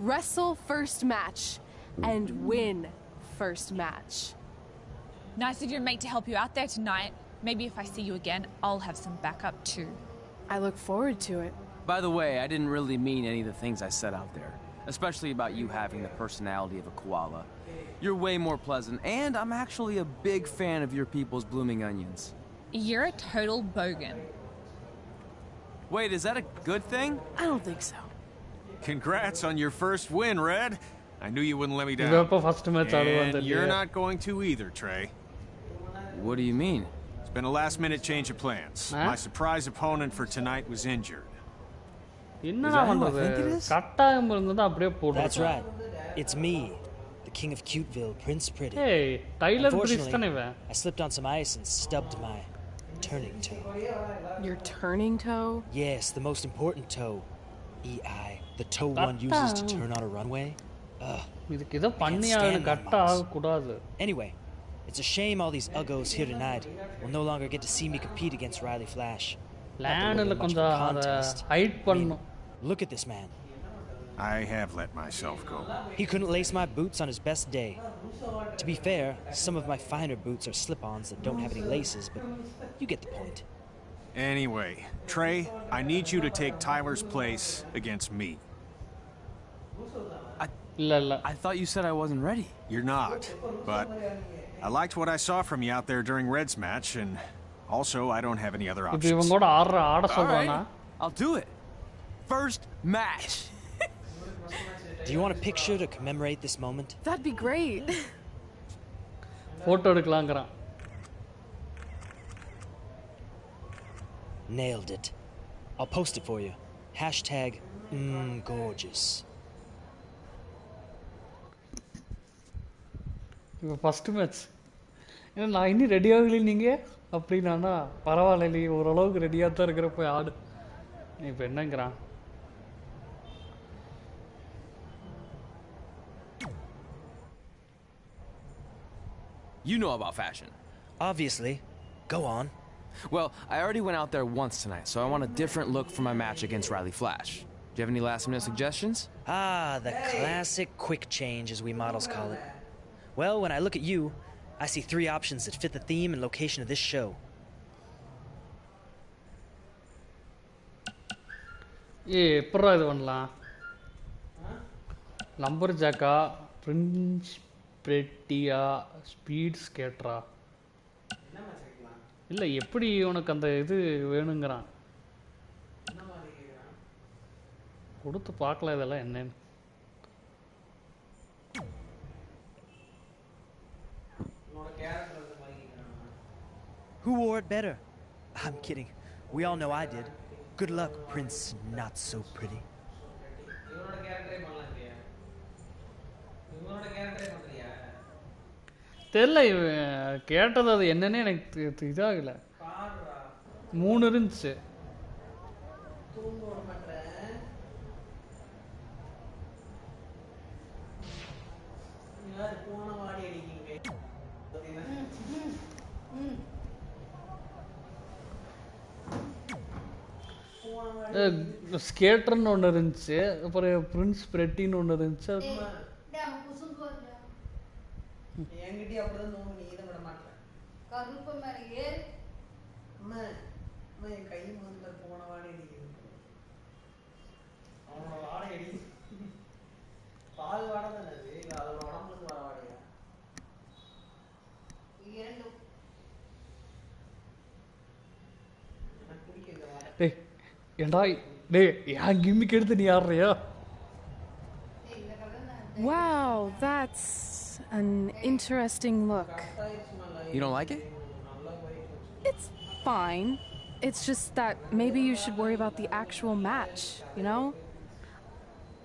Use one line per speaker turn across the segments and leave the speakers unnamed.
Wrestle first match and win first match.
Nice of your mate to help you out there tonight. Maybe if I see you again, I'll have some backup too.
I look forward to it.
By the way, I didn't really mean any of the things I said out there, especially about you having the personality of a koala. You're way more pleasant, and I'm actually a big fan of your people's blooming onions.
You're a total bogan.
Wait, is that a good thing?
I don't think so.
Congrats on your first win, Red. I knew you wouldn't let me down. And you're not going to either, Trey.
What do you mean?
It's been a last-minute change of plans. My surprise opponent for tonight was injured.
Is that who I think it is?
That's right. It's me, the King of Cuteville, Prince Pretty.
Hey, Tyler
Unfortunately, I slipped on some ice and stubbed my turning toe.
Your turning toe?
Yes, the most important toe. EI, the toe one uses to turn on a runway. Anyway, it's a shame all these uggos here tonight will no longer get to see me compete against Riley Flash. Look at this man.
I have let myself go.
He couldn't lace my boots on his best day. To be fair, some of my finer boots are slip-ons that don't have any laces, but you get the point.
Anyway, Trey, I need you to take Tyler's place against me.
I thought you said I wasn't ready.
You're not, but I liked what I saw from you out there during Red's match, and also I don't have any other options.
All right, I'll do it. First match.
Do you want a picture to commemorate this moment?
That'd be great.
Nailed it. I'll post it for you. Hashtag gorgeous.
First match. நான் இன்னும் ready ஆகல நீங்க அப்படின்னா பரவாயில்ல ஓரளவுக்கு ரெடியா தான் இருக்கிறப்ப ஆடு இப்ப என்னங்கறான்
You know about fashion.
Obviously. Go on.
Well, I already went out there once tonight, so I want a different look for my match against Riley Flash. Do you have any last-minute suggestions?
Ah, the classic quick change, as we models call it. Well, when I look at you, I see 3 options that fit the theme and location of this show.
எப்பறா இது பண்ணலாம் lumbar ஜாக்கா Prince பிரெட்டியா speed ஸ்கேட்டரா இல்ல எப்படி உனக்கு அந்த இது வேணுங்கறான் கொடுத்து பார்க்கல இதெல்லாம் என்னன்னு
Who wore it better? I'm kidding. We all know I did. Good luck, Prince Not So Pretty.
தெரியல கேட்டது அது என்னன்னே எனக்கு இதாகல 3 இருந்துச்சு ஸ்கேட்டர்னு ஒன்று இருந்துச்சு அப்புறம் பிரின்ஸ் பிரெட்டின்னு ஒன்று இருந்துச்சு
என்கிட்டயே அப்படிதான் நோம்பு நீ இதை விட மாட்டேன் கருப்பு மேலே அம்மா அம்மா என் கை முதல்ல போன வாடை அடிக்குது அவனோட வாடை அடிக்குது பால் வாடை தானே அது இல்லை அதோட உடம்புக்கு வர வாடையா இரண்டும் எனக்கு பிடிக்குது வாடை
டேய் ஏண்டா டேய் ஏன் கிம்மிக்கு எடுத்து நீ ஆடுறியா
Wow, that's an interesting look.
You don't like it?
It's fine. It's just that maybe you should worry about the actual match, you know?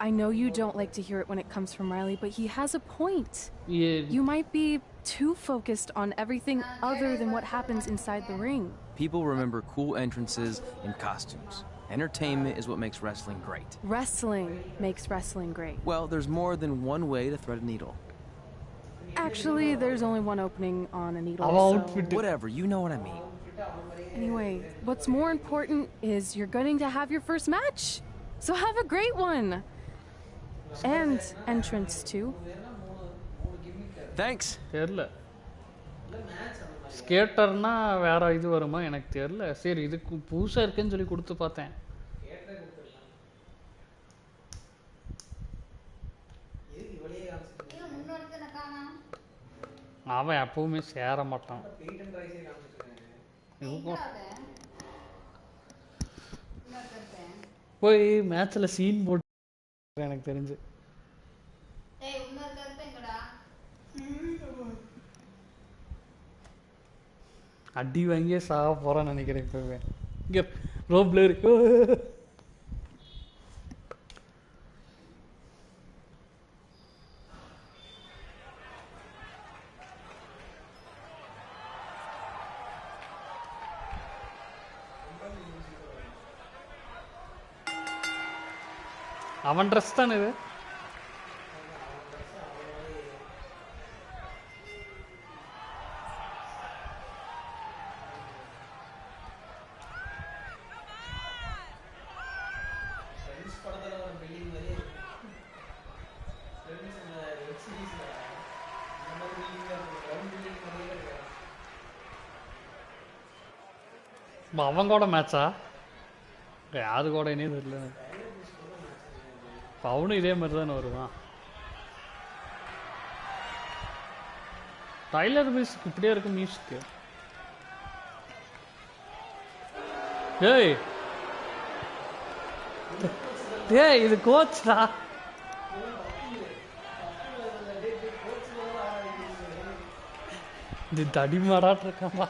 I know you don't like to hear it when it comes from Riley, but he has a point.
Yeah.
You might be too focused on everything other than what happens inside the ring.
People remember cool entrances and costumes. Entertainment is what makes wrestling great.
Wrestling makes wrestling great.
Well, there's more than one way to thread a needle.
Actually, there's only one opening on a needle.
So whatever, you know what I mean.
Anyway, what's more important is you're going to have your first match. So have a great one. And entrance too.
Thanks.
தெரியல ஸ்கேட்டர்னா வேற இது வருமா எனக்கு தெரியல. சரி இது புதுசாக இருக்குன்னு சொல்லி கொடுத்து பார்த்தேன். அவன் எப்பவுமே சேர மாட்டான். போய் மேட்ச்ல சீன் போட்டு எனக்கு தெரிஞ்சு அடி வாங்கியே சாக போறான்னு நினைக்கிறேன். இப்பவே இங்க ரோப்ல இருக்கு. அவன் ட்ரெஸ் தானே இது. அவன் கூட மேட்சா யாரு கூட என்னே தெரியல. அவனும் இதே மாதிரி தானே வருவான். டைலர் மியூசிக் இப்படியே இருக்கு மியூசிக். டேய் இது கோச்டா. இது தடிமாடாட்டு இருக்கான்பா.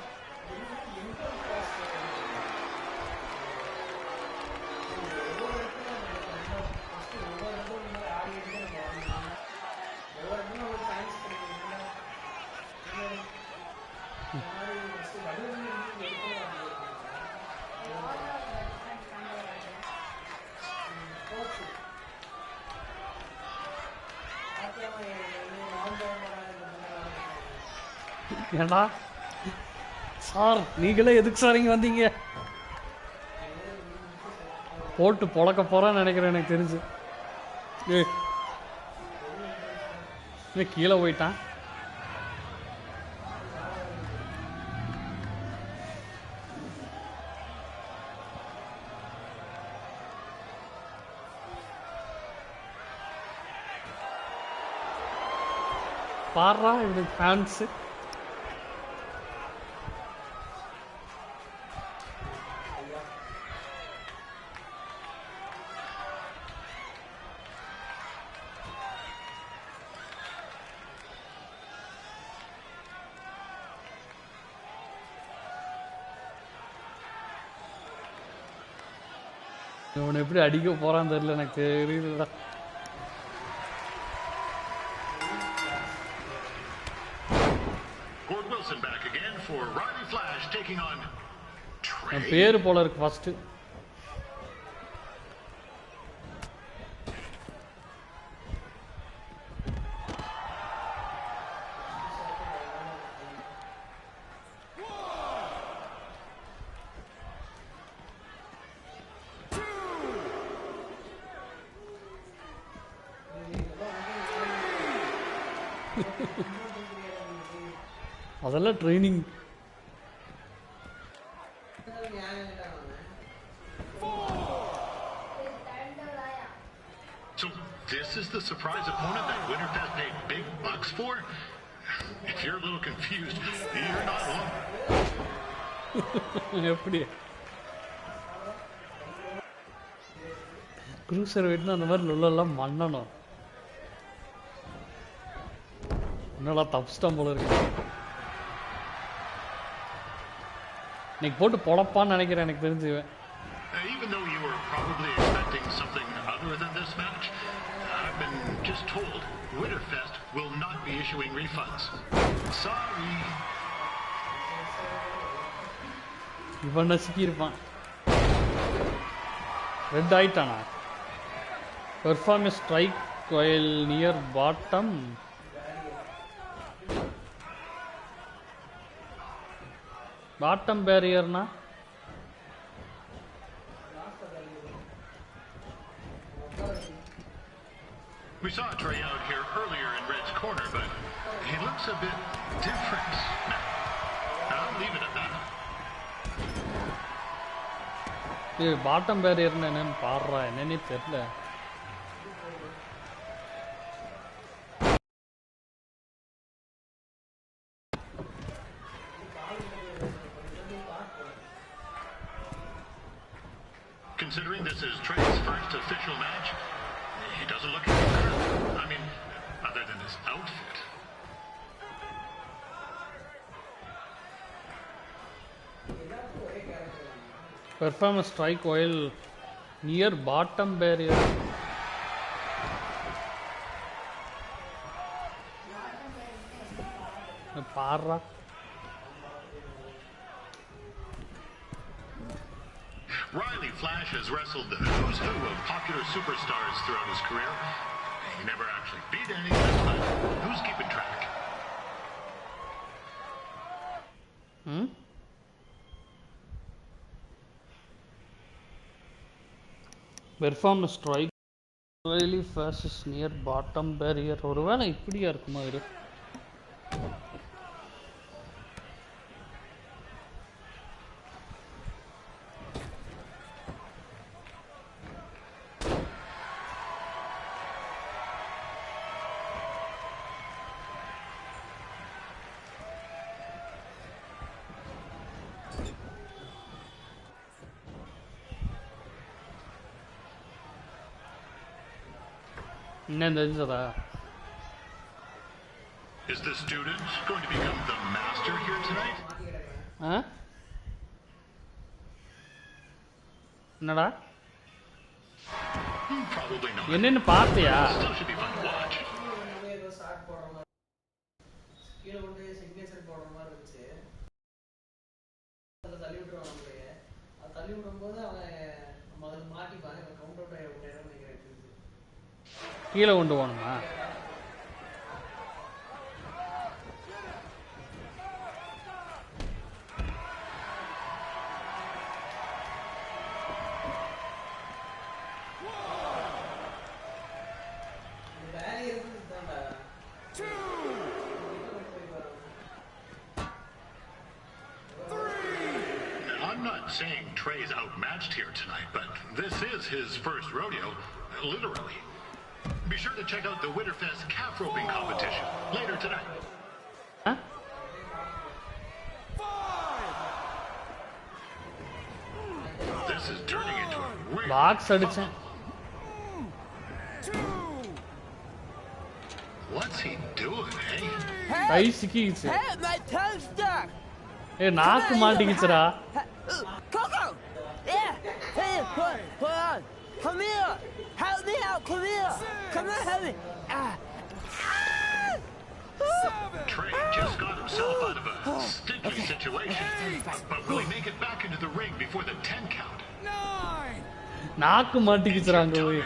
ஏண்டா சார் நீங்களே எதுக்கு சார் இங்கே வந்தீங்க? போட்டு பொழக்க போறான்னு நினைக்கிறேன் எனக்கு தெரிஞ்சு. கீழே போயிட்டான். பாடுறா இது ஃபேன்ஸு. இவனை எப்படி அடிக்க போறான்னு தெரியல எனக்கு தெரியுதுடா. என் பேரு போல இருக்கு ஃபர்ஸ்ட். அதெல்லாம் training.
So this is the surprise opponent that Winterfest paid big bucks for? If you're a little confused, you're not alone.
எப்படி க்ரூசர் வெயிட்னா அந்த மாதிரி லொல்லெல்லாம் மண்ணணும். என்னடா தப்ஸ்டம் போல இருக்கு. இன்னைக்கு போட்டு பொழப்பான்னு நினைக்கிறேன் எனக்கு தெரிஞ்சுவேன்.
Even though you were probably expecting something other than this match, I've been just told Winterfest will not be issuing refunds. Sorry.
இவன் நசுக்கி இருப்பான். ரெட் ஆயிட்டானா? Perform a strike while near bottom. Bottom பேரியர்னா
We saw Trey out here earlier in Red's corner, but he looks a bit different. I'll leave it at that.
This bottom barrier என்னன்னு பாறா என்னன்னே தெரியல.
Considering this is Trey's first official match, he doesn't look any better. I mean, other than his outfit.
Perform a strike while near bottom barrier. Parra.
Riley Flash has wrestled the who's who of popular superstars throughout his career. He never actually beat any of them, but who's keeping track?
Perform a strike really fast is near bottom barrier. ஒருவேளை இப்படியா இருக்குமா இது?
Is the student going to become the master here tonight?
Huh? என்னடா?
Probably not.
என்னன்னு பார்த்தியா?
Still should be fun to watch.
கீழ வந்து signature போடுற மாதிரி இருந்துச்சு. அத தள்ளி விட்டுறான் அப்படியே. அத தள்ளி விடும்போது அவன் முதல்ல மாட்டிப்பான். கவுண்ட் அவுட் ஆயிடுறான்னு நினைக்கிறேன்.
கீழே கொண்டு போகணுமா?
I'm not saying Trey's outmatched here tonight, but this is his first rodeo, literally. Be sure to check out the Winterfest calf roping competition later tonight.
Huh?
This is turning into a real
box அடிச்சேன்.
What's he doing, eh?
Guy சிக்கிச்சு.
Hey, my tongue stuck.
ஏய் நாக்கு மாட்டிக்கிச்சுடா.
Coco! Yeah! Hey, hold on. Come here! Help me out! Come here! Come on, help me!
Trey just got himself out of a sticky situation. But will he make it back into the ring before the 10 count?
நாக்கு மாட்டிக்கிச்சுறாங்க போய்.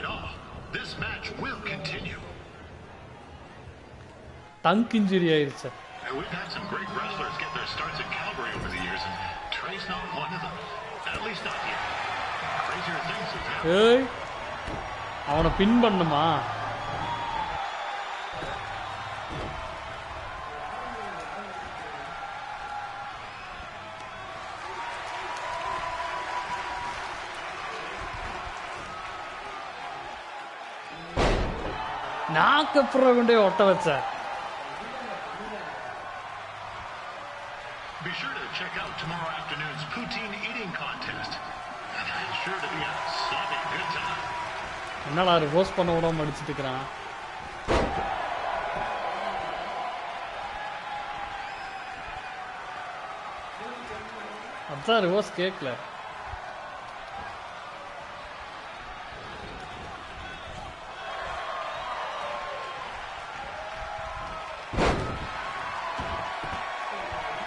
This match will continue.
Tongue injury ஆயிருச்சு.
We've had some great wrestlers get their starts in Calgary over the years, and Trey's not one of them. At least not yet. Crazier things have happened.
ஏய் அவனை பின் பண்ணுமா? நாக்கு அப்புறம் கொண்டே ஒட்ட வச்ச.
Be sure to check out tomorrow afternoon's poutine eating contest. It's sure to be a sloppy good time.
என்னடா reverse பண்ண விடாம அடிச்சிட்டு இருக்கிறான். அதான் ரிவர்ஸ் கேட்கல.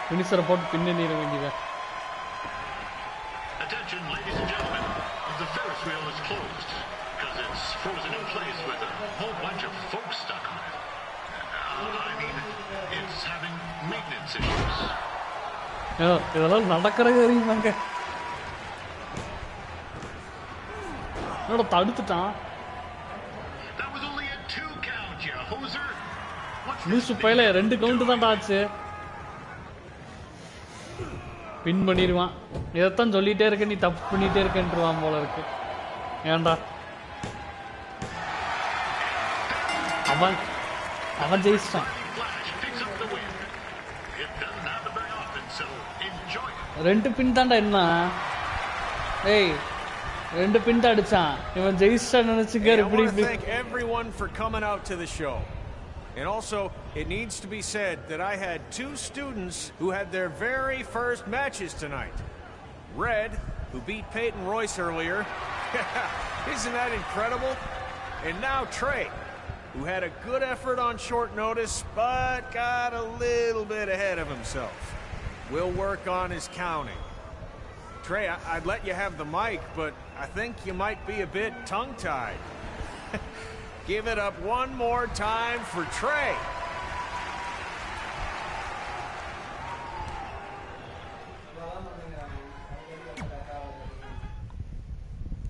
Finisher போட்டு பின்னணியிட வேண்டியதா.
Attention, ladies and gentlemen. The Ferris wheel is closed because it's frozen in place with a whole bunch of folks stuck on it. I mean, it's having maintenance issues.
இதெல்லாம் நடக்கிற காரியமாங்க. என்னோட தடுத்துட்டான்.
That was only a 2 hoser? What's
லூசு பையல 2 count தான் ஆச்சு. பின் பண்ணிடுவான். இதைத்தான் சொல்லிட்டே இருக்க, நீ தப்பு பண்ணிட்டே இருக்கன்றுவான் போல இருக்கு. ஏன்டா அவன் ஜெயிச்சிட்டான். 2 பின் தான்டா என்ன. ஏய் 2 பின் தான் அடிச்சான். இவன் ஜெயிச்சிட்டான் நினைச்சுக்க. இப்படி
Thank everyone for coming out to the show. And also, it needs to be said that I had 2 students who had their very first matches tonight. Red, who beat Peyton Royce earlier. Isn't that incredible? And now Trey, who had a good effort on short notice, but got a little bit ahead of himself. We'll work on his counting. Trey, I'd let you have the mic, but I think you might be a bit tongue-tied. Give it up one more time for Trey.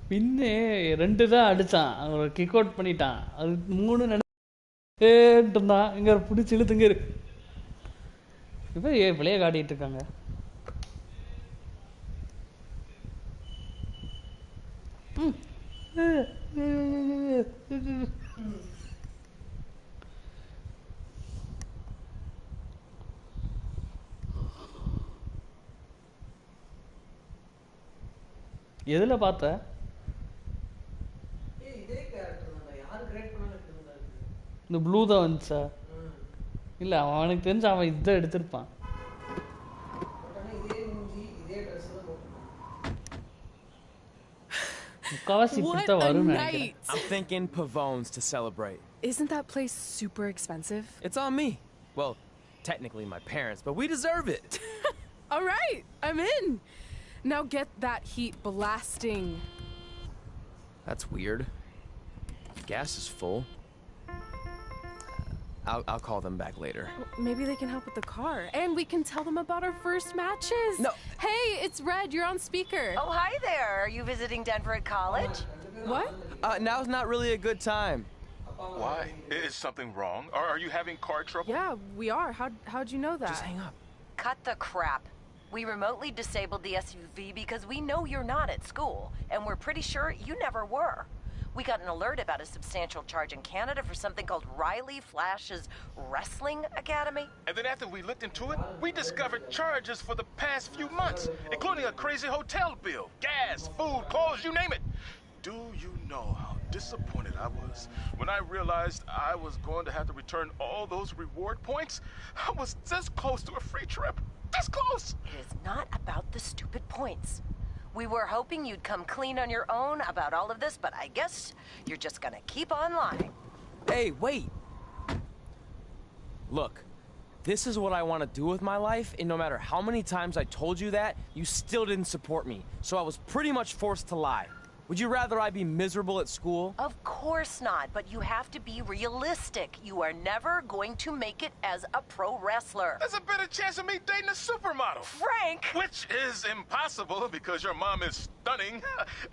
பின்னே 2 தான் அடிச்சான். அவன் kick out பண்ணிட்டான். அது 3 நினைட்டான். இங்க பிடிச்சி இழுத்துங்க இருக்கு. இப்போ பிள்ளைய காட்டிட்டு இருக்காங்க. எதுல பார்த்த? இந்த ப்ளூ தான் வந்துச்சா? இல்ல அவனுக்கு தெரிஞ்ச அவன் இதை எடுத்திருப்பான்.
What a night!
I'm thinking Pavone's to celebrate.
Isn't that place super expensive?
It's on me. Well, technically my parents, but we deserve it.
All right, I'm in. Now get that heat blasting.
That's weird. Gas is full. I'll call them back later.
Well, maybe they can help with the car. And we can tell them about our first matches.
No.
Hey, it's Red. You're on speaker.
Oh, hi there. Are you visiting Denver at college?
What?
Now's not really a good time.
Why? Is something wrong? Or are you having car trouble?
Yeah, we are. How'd you know that?
Just hang up.
Cut the crap. We remotely disabled the SUV because we know you're not at school, and we're pretty sure you never were. We got an alert about a substantial charge in Canada for something called Riley Flash's Wrestling Academy.
And then after we looked into it, we discovered charges for the past few months, including a crazy hotel bill, gas, food, clothes, you name it. Do you know how disappointed I was when I realized I was going to have to return all those reward points? I was this close to a free trip. This close!
It is not about the stupid points. We were hoping you'd come clean on your own about all of this, but I guess you're just gonna keep on lying.
Hey, wait! Look, this is what I want to do with my life, and no matter how many times I told you that, you still didn't support me, so I was pretty much forced to lie. Would you rather I be miserable at school?
Of course not, but you have to be realistic. You are never going to make it as a pro wrestler.
There's a better chance of me dating a supermodel.
Frank!
Which is impossible because your mom is stunning,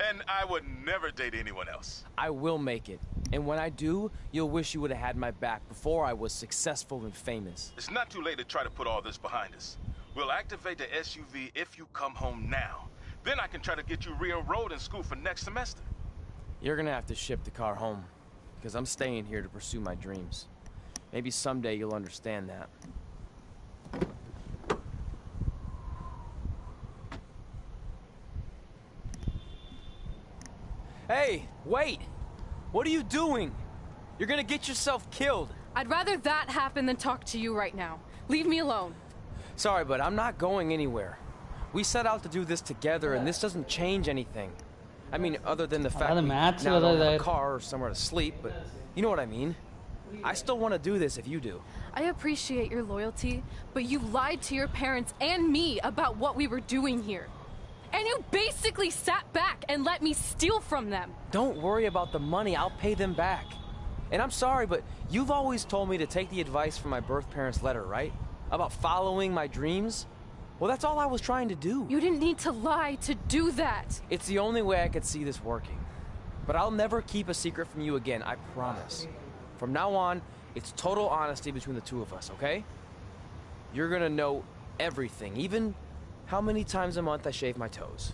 and I would never date anyone else.
I will make it. And when I do, you'll wish you would have had my back before I was successful and famous.
It's not too late to try to put all this behind us. We'll activate the SUV if you come home now. Then I can try to get you re-enrolled in school for next semester.
You're gonna have to ship the car home, because I'm staying here to pursue my dreams. Maybe someday you'll understand that. Hey, wait! What are you doing? You're gonna get yourself killed.
I'd rather that happen than talk to you right now. Leave me alone.
Sorry, but I'm not going anywhere. We set out to do this together, and this doesn't change anything. I mean, other than the fact we now don't have a car or somewhere to sleep, but you know what I mean. I still want to do this if you do.
I appreciate your loyalty, but you lied to your parents and me about what we were doing here. And you basically sat back and let me steal from them.
Don't worry about the money, I'll pay them back. And I'm sorry, but you've always told me to take the advice from my birth parents' letter, right? About following my dreams? Well, that's all I was trying to do.
You didn't need to lie to do that.
It's the only way I could see this working. But I'll never keep a secret from you again, I promise. From now on, It's total honesty between the two of us, okay? You're gonna know everything, even how many times a month I shave my toes.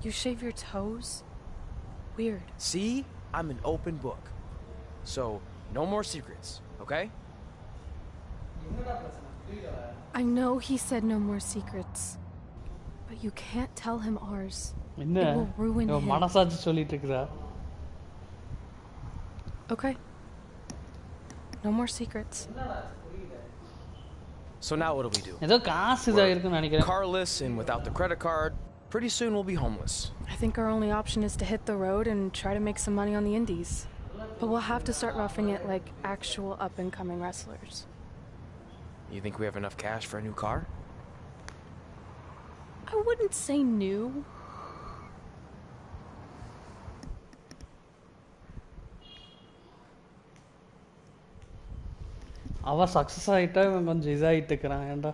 You shave your toes? Weird.
See? I'm an open book. So, no more secrets, okay?
I know he said no more secrets, but you can't tell him ours. It will ruin him. Okay. No more secrets.
So now what do we do?
We're
carless and without the credit card. Pretty soon we'll be homeless.
I think our only option is to hit the road and try to make some money on the indies. But we'll have to start roughing it like actual up-and-coming wrestlers.
You think we have enough cash for a new car?
I wouldn't say new.
அவ success ஆயிட்டா இவன் கொஞ்சம் இதாயிட்டு இருக்கிறான் ஏன்டா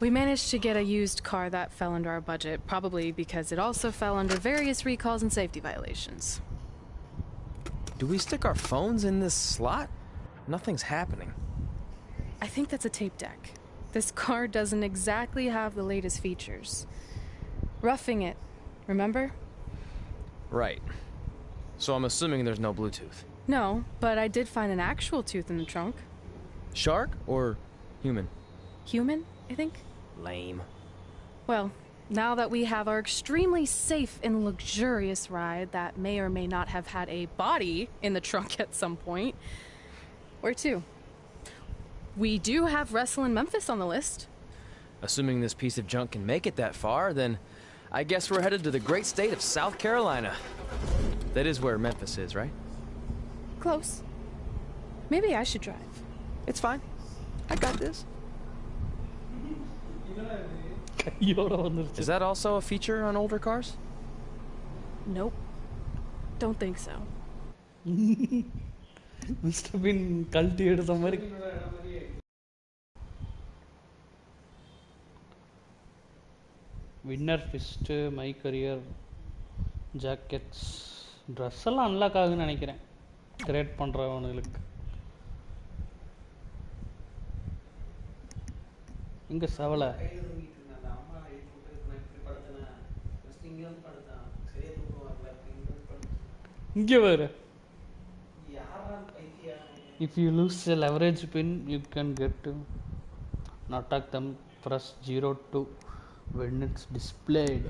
We managed to get a used car that fell under our budget, probably because it also fell under various recalls and safety violations.
Do we stick our phones in this slot? Nothing's happening.
I think that's a tape deck. This car doesn't exactly have the latest features. Roughing it, remember?
Right. So I'm assuming there's no Bluetooth.
No, but I did find an actual tooth in the trunk.
Shark or human?
Human, I think.
Lame.
Well, now that we have our extremely safe and luxurious ride that may or may not have had a body in the trunk at some point, where to? We do have Wrestle in Memphis on the list.
Assuming this piece of junk can make it that far, then I guess we're headed to the great state of South Carolina. That is where Memphis is, right?
Close. Maybe I should drive.
It's fine. I got this. Is that also a feature on older cars?
Nope. Don't think so.
Must have been cultivated somewhere. Winner fist, my career, jackets, dress எல்லாம் unlock ஆகுன்னு நினைக்கிறேன் create பண்றவங்களுக்கு இங்க சவல இங்க வர if you lose a leverage pin you can get to attack them, press 02 when it's displayed.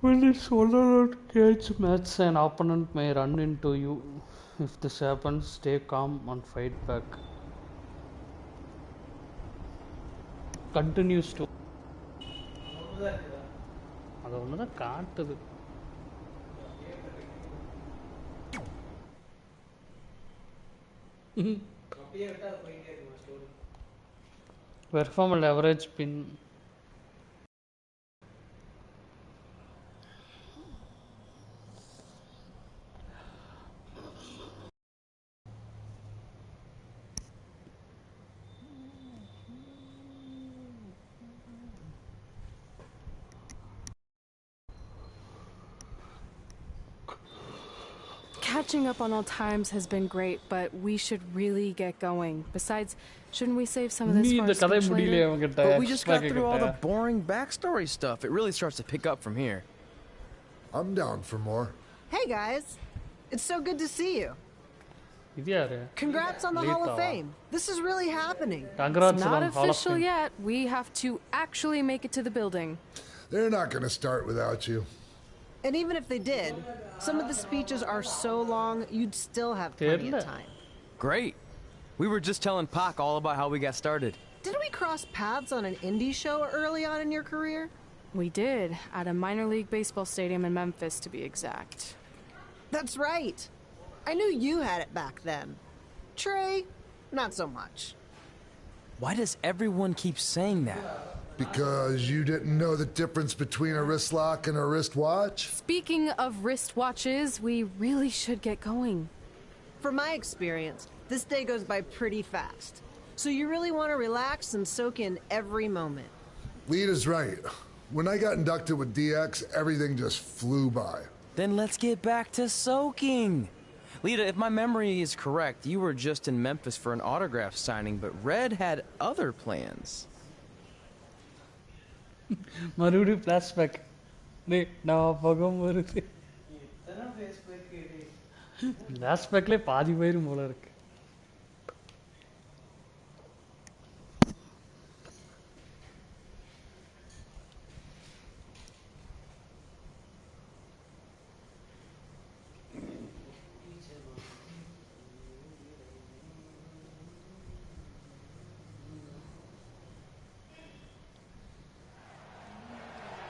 When it's on cage match, an opponent may run into you. If this happens, stay calm and fight back. Continues to அது ஒண்ணுதான் காட்டுது perform a leverage pin.
Catching up on old times has been great, but we should really get going. Besides, shouldn't we save some of this for our speech later?
But we just got through all the boring backstory stuff. It really starts to pick up from here.
I'm down for more.
Hey guys, it's so good to see you. Congrats on the Hall of Fame. This is really happening.
It's not official yet. We have to actually make it to the building.
They're not going to start without you.
And even if they did, some of the speeches are so long, you'd still have plenty of time.
Great. We were just telling Pac all about how we got started.
Didn't we cross paths on an indie show early on in your career?
We did, at a minor league baseball stadium in Memphis, to be exact.
That's right. I knew you had it back then. Trey, not so much.
Why does everyone keep saying that?
Because you didn't know the difference between a wrist lock and a wristwatch?
Speaking of wristwatches, we really should get going.
From my experience, this day goes by pretty fast. So you really want to relax and soak in every moment.
Lita's right. When I got inducted with DX, everything just flew by.
Then let's get back to soaking. Lita, if my memory is correct, you were just in Memphis for an autograph signing, but Red had other plans.
Marudi flashback. Nee, now Poga Marudi. Flashback le paadi vairu mola irukku.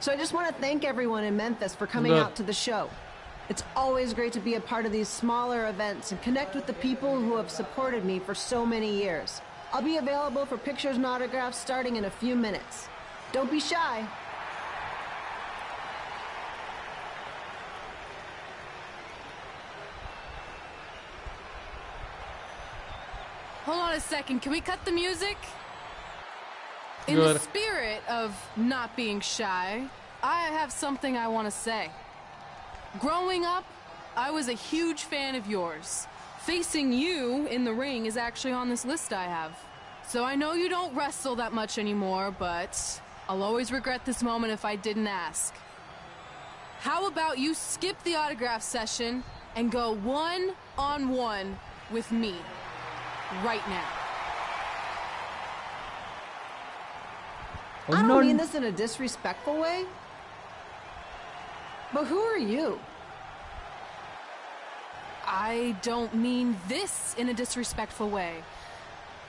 So I just want to thank everyone in Memphis for coming out to the show. It's always great to be a part of these smaller events and connect with the people who have supported me for so many years. I'll be available for pictures and autographs starting in a few minutes. Don't be shy.
Hold on a second, can we cut the music? In the spirit of not being shy, I have something I want to say. Growing up, I was a huge fan of yours. Facing you in the ring is actually on this list I have. So I know you don't wrestle that much anymore, but I'll always regret this moment if I didn't ask. How about you skip the autograph session and go one-on-one with me right now?
I don't mean this in a disrespectful way. But who are you?
I don't mean this in a disrespectful way.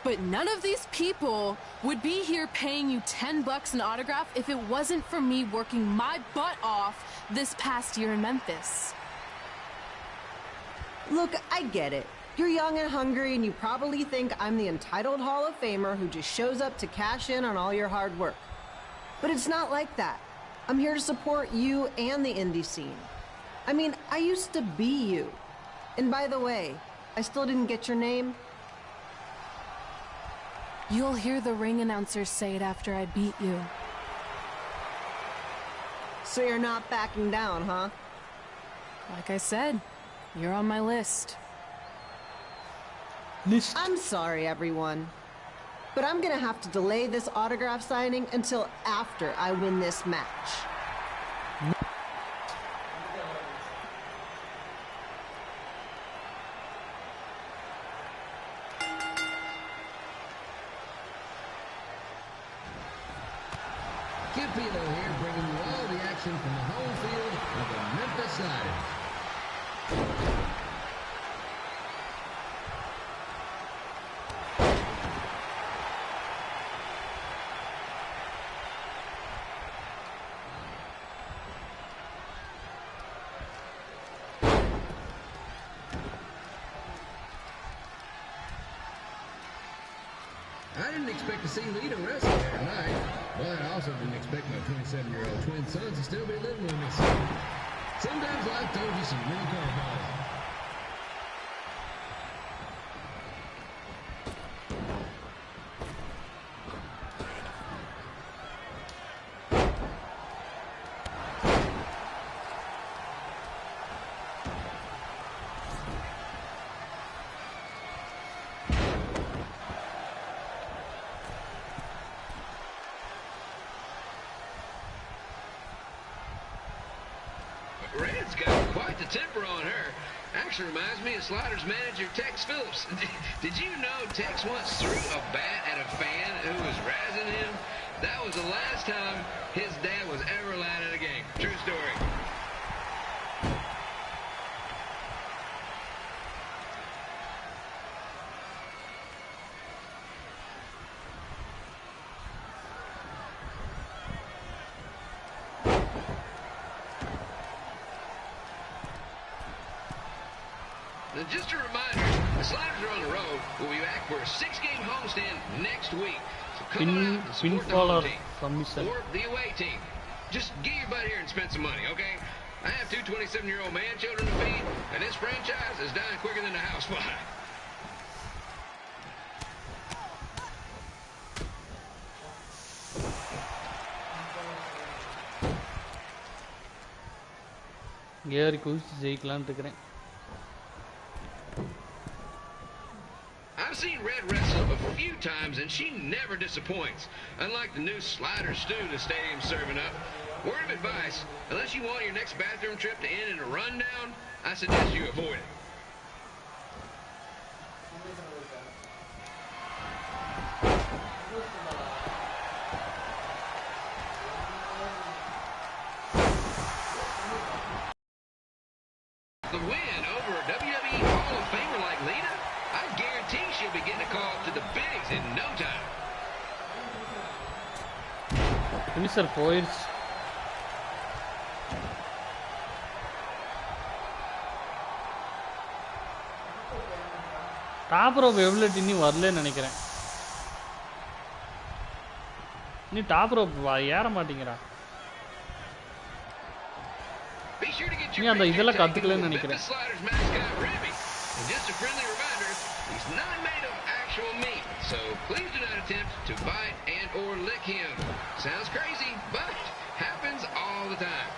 But none of these people would be here paying you $10 an autograph if it wasn't for me working my butt off this past year in Memphis.
Look, I get it. You're young and hungry, and you probably think I'm the entitled Hall of Famer who just shows up to cash in on all your hard work. But it's not like that. I'm here to support you and the indie scene. I mean, I used to be you. And by the way, I still didn't get your name.
You'll hear the ring announcers say it after I beat you.
So you're not backing down, huh?
Like I said, you're on my list.
I'm sorry, everyone. But I'm gonna have to delay this autograph signing until after I win this match.
Kid Pilo here, bringing you all the action from the home field of the Memphis Siders. I didn't expect to see Lita wrestle here tonight, but I also didn't expect my 27-year-old twin sons to still be living with me. So sometimes life throws you some real curveballs.
Red's got quite the temper on her. Actually reminds me of Sliders manager Tex Phillips. Did you know Tex once threw a bat at a fan who was razzing him? That was the last time his dad was ever allowed in a game. True story. And just a reminder, the Sliders are on the road. We'll be back for a 6-game homestand next week. So come on out and support the home team. Or the away team. Just get your butt here and spend some money, okay? I have 2 27-year-old man children to feed, and this franchise is dying quicker than a housefly.
Gary Kush ஜெயிக்கலாம்னு இருக்கிறேன்.
I've seen Red wrestle a few times, and she never disappoints. Unlike the new slider stew the stadium's serving up. Word of advice, unless you want your next bathroom trip to end in a rundown, I suggest you avoid it. The win over a WWE Hall of Famer like Lita? I guarantee she'll be getting a call up to the bigs in no time.
Mr. Points. Top rope எவ்வளவு இன்னும் வரலன்னு நினைக்கிறேன். நீ top rope ஏற மாட்டீங்கடா. நீ அந்த இதெல்லாம் கத்துக்கலன்னு நினைக்கிறேன்.
Just a friendly reminder, he's not made of actual meat, so please do not attempt to bite and or lick him. Sounds crazy, but happens all the time.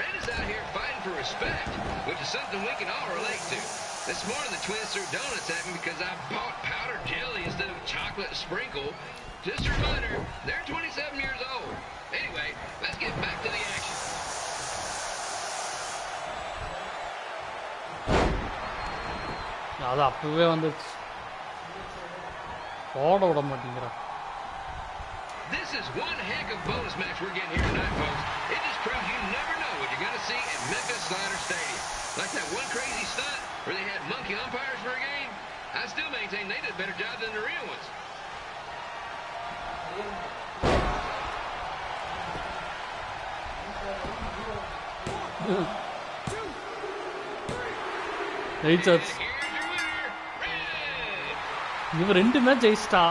Red is out here fighting for respect, which is something we can all relate to. This morning the twins threw donuts at me because I bought powdered jelly instead of chocolate sprinkle. Just a reminder, they're 27 years old. Anyway, let's get back to the action.
அது அப்பவே வந்துச்சு. போட விட மாட்டீங்கடா.
This is one heck of bonus match we're getting here tonight, folks. It just proves you never know what you're going to see at Memphis Slider Stadium. Like that one crazy stunt where they had monkey umpires for a game. I still maintain they did a better job than the real ones.
இவன் 2 match ஜெயிச்சிட்டா.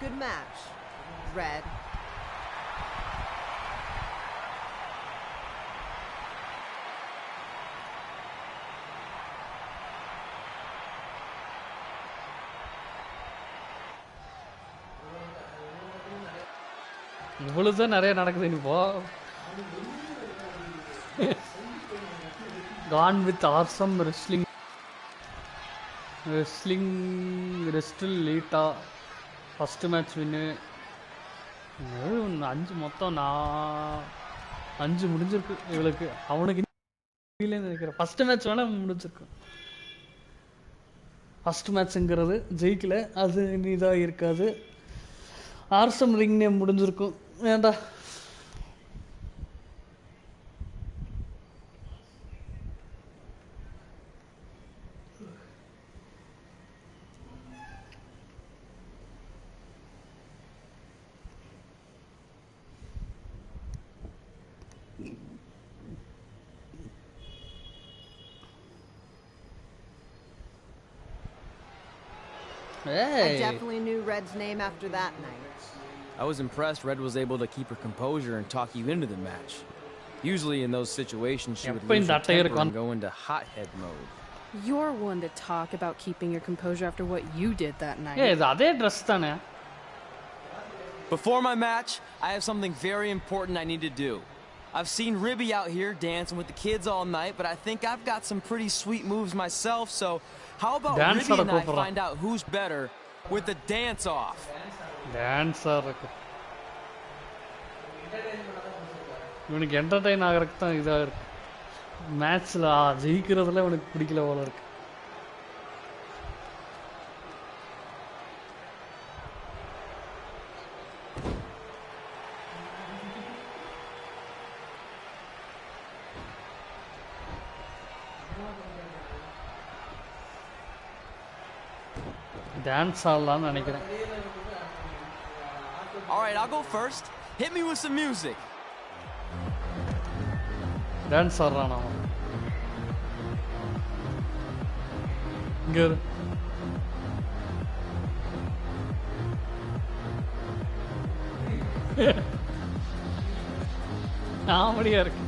Good match, Red.
இவ்வளவுதான் நிறைய நடக்குது இப்போ. Gone with awesome wrestling. Wrestle Lita. First match win. 5 மொத்தம் 5 முடிஞ்சிருக்கு இவளுக்கு. அவனுக்கு இல்லைன்னு நினைக்கிறேன். ஃபர்ஸ்ட் மேட்ச் வேணா முடிஞ்சிருக்கு. ஃபர்ஸ்ட் மேட்ச்ங்கிறது ஜெயிக்கல, அது இதாக இருக்காது. ஆர்சம் ரிங் நேம் முடிஞ்சிருக்கும். வேண்டா
I definitely knew Red's name after that night.
I was impressed Red was able to keep her composure and talk you into the match. Usually in those situations she would lose her temper and go into hothead mode.
You're one to talk about keeping your composure after what you did that night.
அதே dress தானே.
Before my match, I have something very important I need to do. I've seen Ribby out here dancing with the kids all night, but I think I've got some pretty sweet moves myself, so how about Ribby and I find out who's better with the dance-off?
Dancer. இவனுக்கு entertain ஆகிறதுக்கு தான் இதாக இருக்கு. மேட்ச்சில் ஜெயிக்கிறதுல இவனுக்கு பிடிக்கல போல இருக்கு. டான்ஸ் ஆடலாம்னு நினைக்கிறேன்.
All right, I'll go first. Hit me with some music.
Dance ஆடுறான் அவன். இங்க காமெடியா இருக்கு.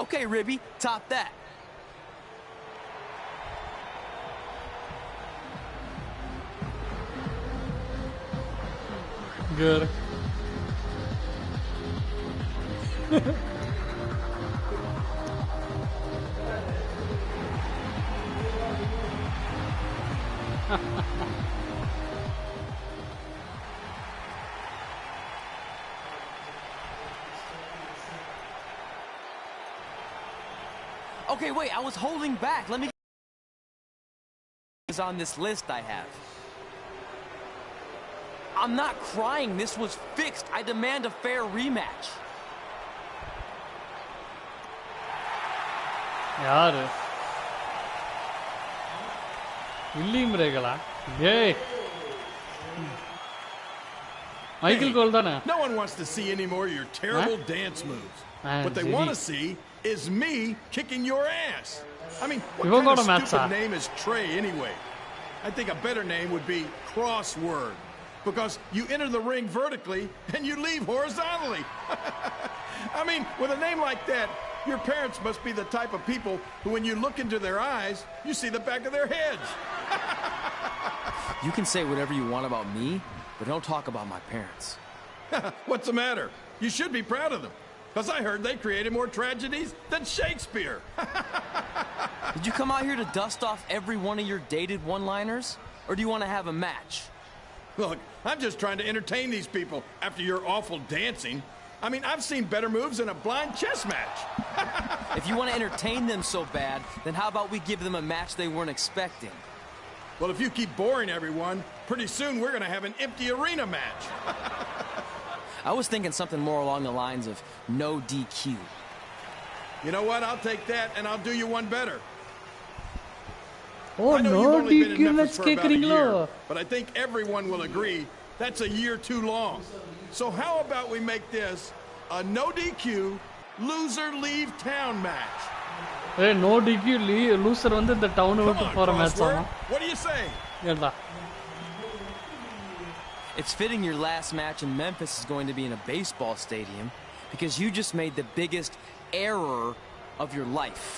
Okay, Ribby, top that.
Good.
Okay, wait, I was holding back. Let me is on this list I have. I'm not crying. This was fixed. I demand a fair rematch.
யாரு? William ரேகலா? ஏய். Michael கோல் தானே?
No one wants to see any more of your terrible dance moves. What they want to see is me kicking your ass. I mean, what kind of stupid name is Trey anyway? I think a better name would be Crossword, because you enter the ring vertically and you leave horizontally. I mean, with a name like that, your parents must be the type of people who, when you look into their eyes, you see the back of their heads.
You can say whatever you want about me, but don't talk about my parents.
What's the matter? You should be proud of them, because I heard they created more tragedies than Shakespeare.
Did you come out here to dust off every one of your dated one-liners? Or do you want to have a match?
Look, I'm just trying to entertain these people after your awful dancing. I mean, I've seen better moves in a blind chess match.
If you want to entertain them so bad, then how about we give them a match they weren't expecting?
Well, if you keep boring everyone, pretty soon we're going to have an empty arena match.
I was thinking something more along the lines of no DQ.
You know what? I'll take that, and I'll do you one better.
Oh, no DQ match கேக்குறீங்களோ?
But I think everyone will agree that's a year too long. So how about we make this a no DQ, loser leave town match?
Hey, no DQ loser வந்து இந்த down விட்டு போற match ஆமா.
What do you say?
ஏண்டா.
It's fitting your last match in Memphis is going to be in a baseball stadium because you just made the biggest error of your life.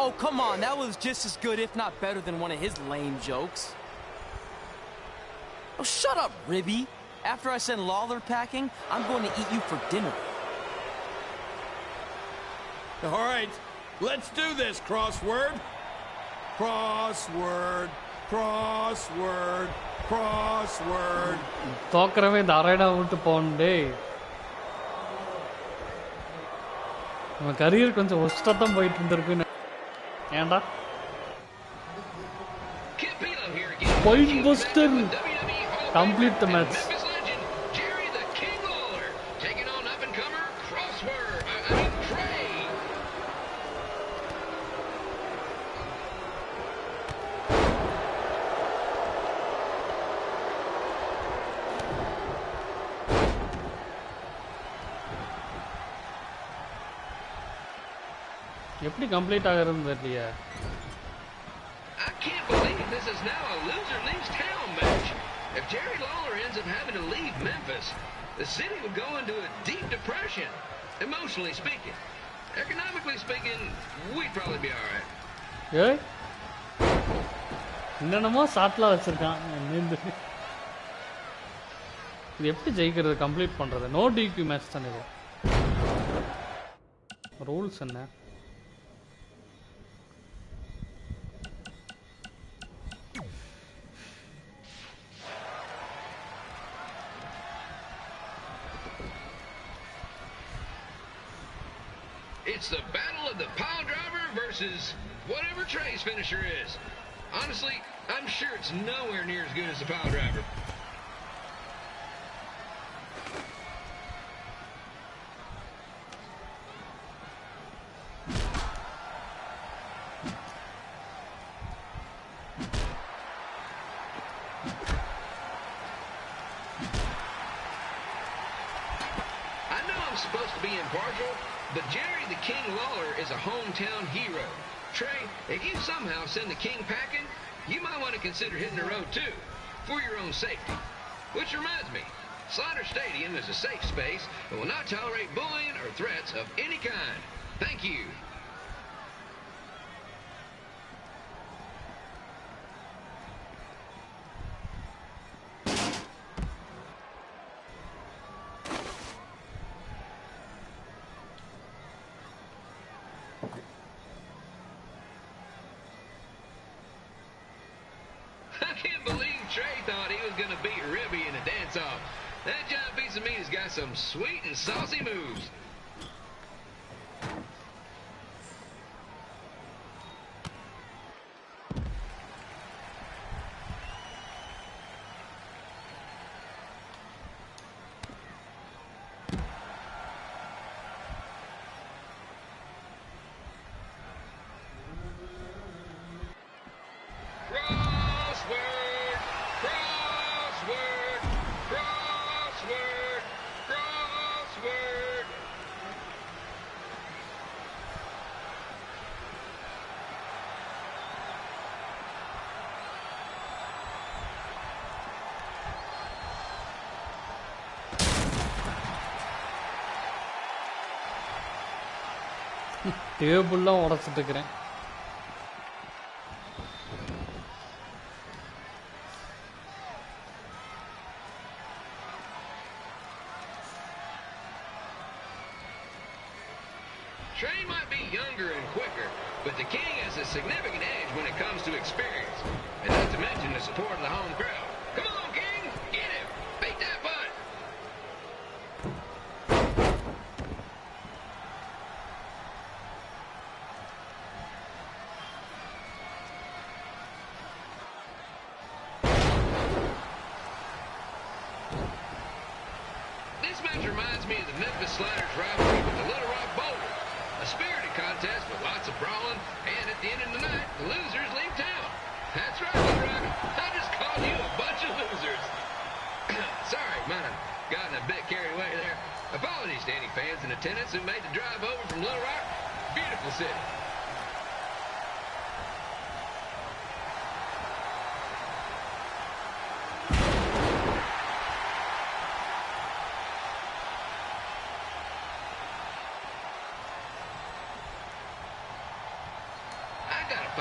Oh, come on. That was just as good, if not better, than one of his lame jokes. Oh, shut up, Ribby. After I send Lawler packing, I'm going to eat you for dinner.
All right. Let's do this, Crossword. Crossword. Crossword. Crossword.
தோக்கறவே இந்த arena விட்டு போண்டே. நம்ம career கொஞ்சம் ஒஸ்டா தான் போயிட்டு இருந்திருக்கு. ஏண்டா? Point buster. Complete the match. எப்படி complete ஆகுறதுன்னு தெரியலையே.
I can't believe this is now a loser leaves town match. If Jerry Lawler ends up having to leave Memphis, the city would go into a deep depression, emotionally speaking. Economically speaking, we'd probably be all right.
ஏய் என்னென்னமோ சாட்லாம் வச்சிருக்கான். இது எப்படி ஜெயிக்கிறது, complete பண்றது? No டிக்யூ match தானே இது. Rules என்ன?
It's the battle of the pile driver versus whatever Trey's finisher is. Honestly, I'm sure it's nowhere near as good as the pile driver. to be impartial, but Jerry the King Lawler is a hometown hero. Trey, if you somehow send the King packing, you might want to consider hitting the road too, for your own safety. Which reminds me, Slider Stadium is a safe space and will not tolerate bullying or threats of any kind. Thank you. I can't believe Trey thought he was going to beat Ribby in a dance-off. That giant piece of meat has got some sweet and saucy moves.
டேபிள்லாம் உடச்சிட்டு இருக்கிறேன்.
Trey might be younger and quicker, but the King has a significant edge when it comes to experience, and not to mention the support of the home crowd. Come on, King, get him, beat that butt. This match reminds me of the Memphis Sliders rivalry with the Little Rock Bowlers. A spirited contest with lots of brawling, and at the end of the night, the losers leave town. That's right, Little Rock. I just called you a bunch of losers. Sorry, might have gotten a bit carried away there. Apologies to any fans in attendance who made the drive over from Little Rock. Beautiful city.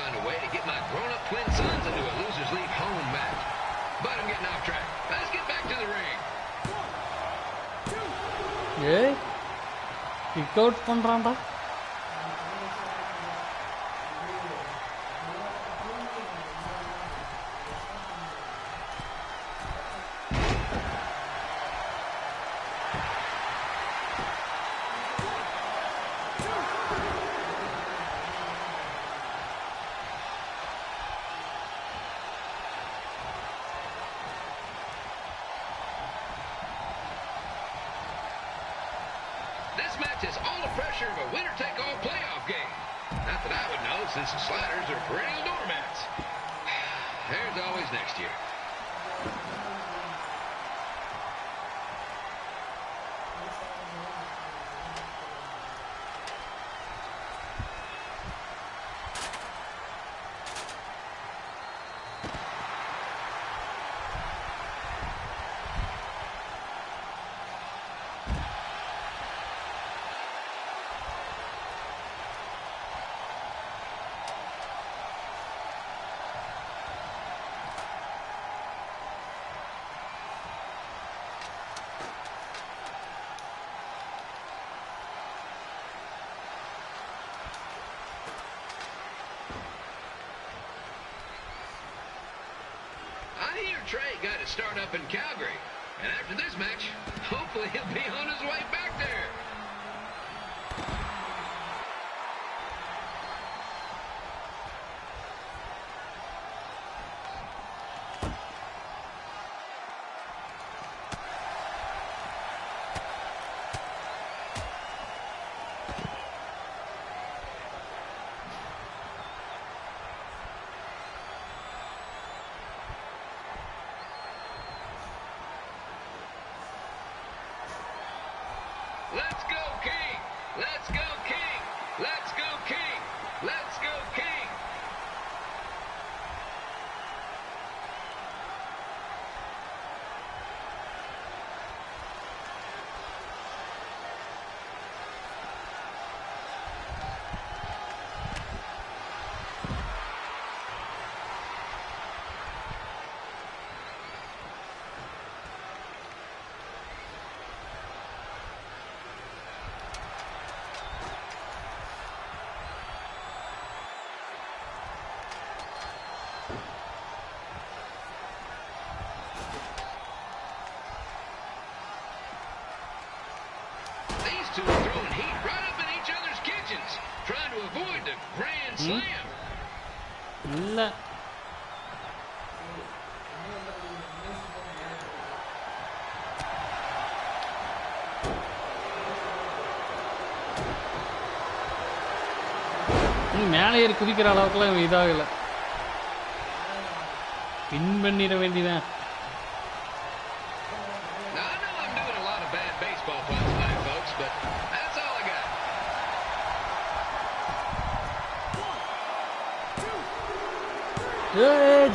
Find a way to get my grown-up twin sons into a losers leave home match. But I'm getting off track. Let's get back to the ring.
ஏய் kick out பண்றான்டா.
This match has all the pressure of a winner-take-all playoff game. Not that I would know, since the Sliders are perennial doormats. There's always next year. I hear Trey got his start up in Calgary, and after this match, hopefully he'll be on his way back there. Let's Slam!
இல்ல மேலே ஏறி குதிக்கிற அளவுக்குலாம் இதாகல. பின் பண்ணிட வேண்டியதான்.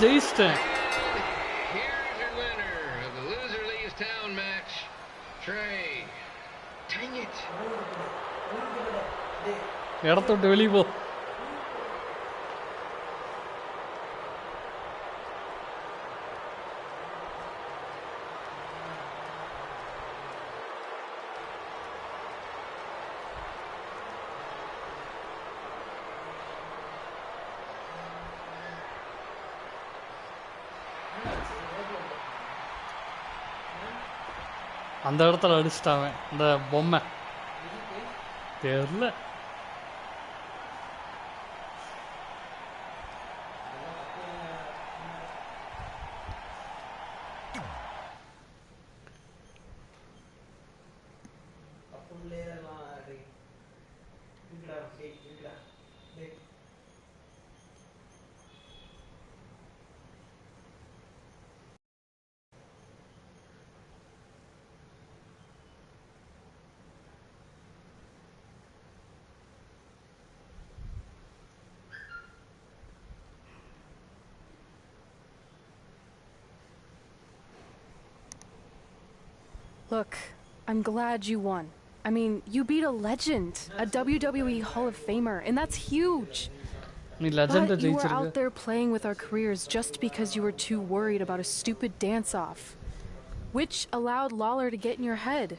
ஜெயிச்சிட்டேன்.
Here's your winner of the loser leaves town match, Trey. Dang it.
இடத்த விட்டு வெளியே போ. அந்த இடத்துல அடிச்சிட்டாங்க இந்த பொம்மை தெரியல.
Look, I'm glad you won. I mean, you beat a legend, a WWE Hall of Famer, and that's huge. But you were out there playing with our careers just because you were too worried about a stupid dance-off, which allowed Lawler to get in your head.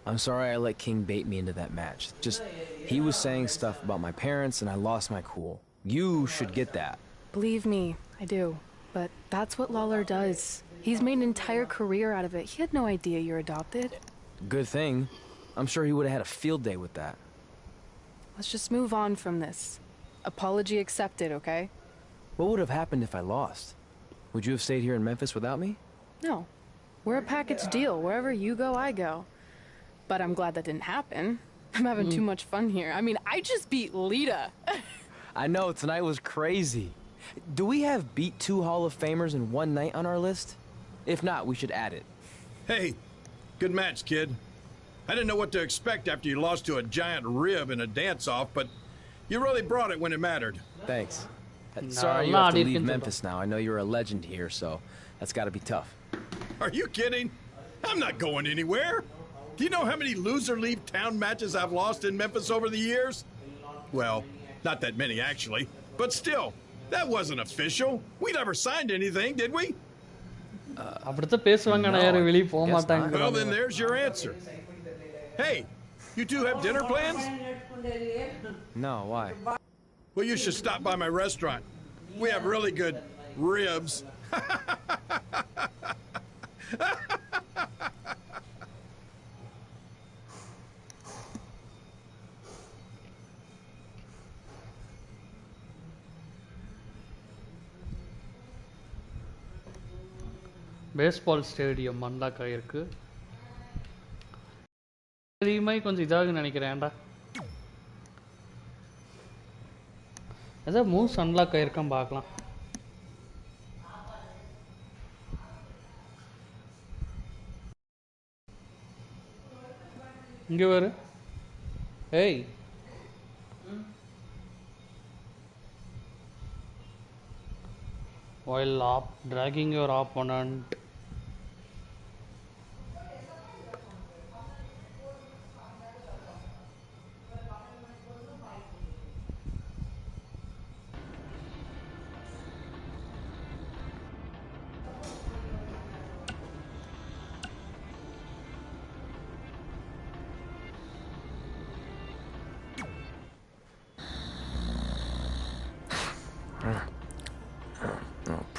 I'm sorry I let King bait me into that match. Just, he was saying stuff about my parents and I lost my cool. You should get that.
Believe me, I do. But that's what Lawler does. He's made an entire career out of it. He had no idea you're adopted.
Good thing. I'm sure he would have had a field day with that.
Let's just move on from this. Apology accepted, okay?
What would have happened if I lost? Would you have stayed here in Memphis without me?
No. We're a package deal. Wherever you go, I go. But I'm glad that didn't happen. I'm having too much fun here. I mean, I just beat Lita.
I know, tonight was crazy. Do we have beat 2 Hall of Famers in one night on our list? If not, we should add it.
Hey, good match, kid. I didn't know what to expect after you lost to a giant rib in a dance-off, but you really brought it when it mattered.
Thanks. Sorry you have to leave Memphis now. I know you're a legend here, so that's got to be tough.
Are you kidding? I'm not going anywhere. Do you know how many loser leave town matches I've lost in Memphis over the years? Well, not that many, actually. But still, that wasn't official. We never signed anything, did we? Well, then there's your answer. Hey, you two have dinner plans?
No, why?
Well, you should stop by my restaurant. We have really good ribs.
Baseball stadium unlock ஆகிருக்கு. அதிகமாக கொஞ்சம் இதாகுன்னு நினைக்கிறேன்டா. ஏதோ moves unlock ஆகிருக்கான் பார்க்கலாம். இங்கே வரு. ஏய் while dragging your opponent.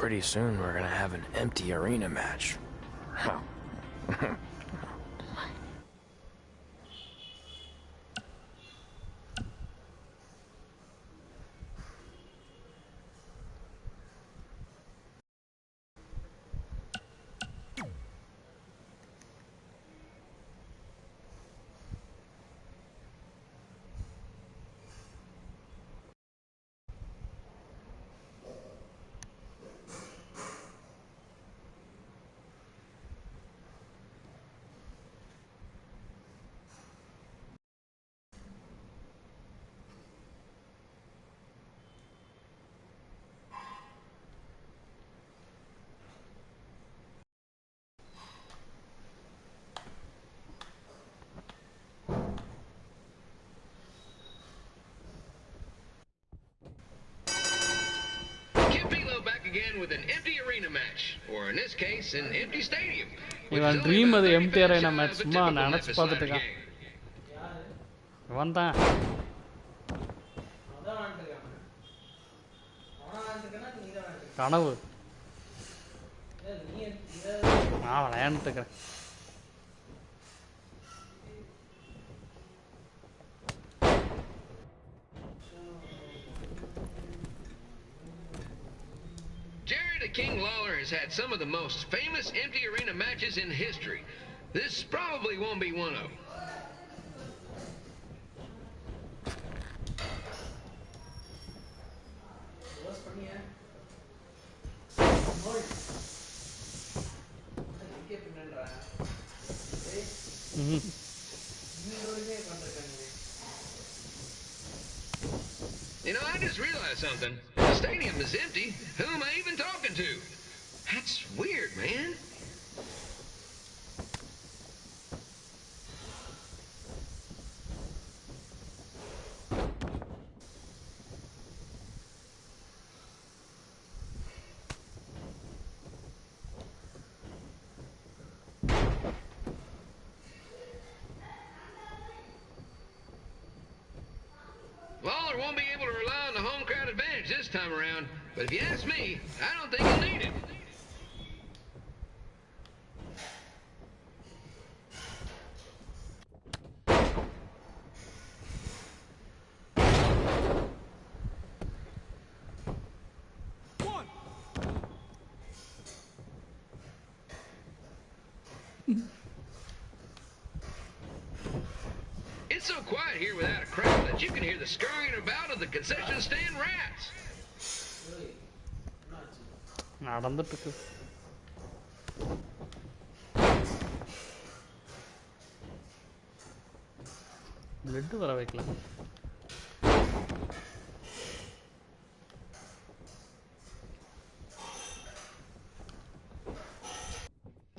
Pretty soon we're gonna have an empty arena match.
again with an empty arena match, or in this case, an empty stadium.
இவன் dream அது எம்டி அரேனா மேட்ச் சும்மா நினச்சி பார்த்துட்டு இருக்கான். இவன் தான் கனவு. நான் விளையாண்டுக்கிறேன்.
King Lawler has had some of the most famous empty arena matches in history. This probably won't be one of them. You know, I just realized something. The stadium is empty. Who am I even talking to? That's weird, man. Lawler won't be able to rely on the home crowd advantage this time around, but if you ask me, I don't think he'll need it. It's so quiet here without a crowd that you can hear the scurrying about of the concession stand rats.
நடந்துட்டு இருக்கு. Blood வர வைக்கலாம்.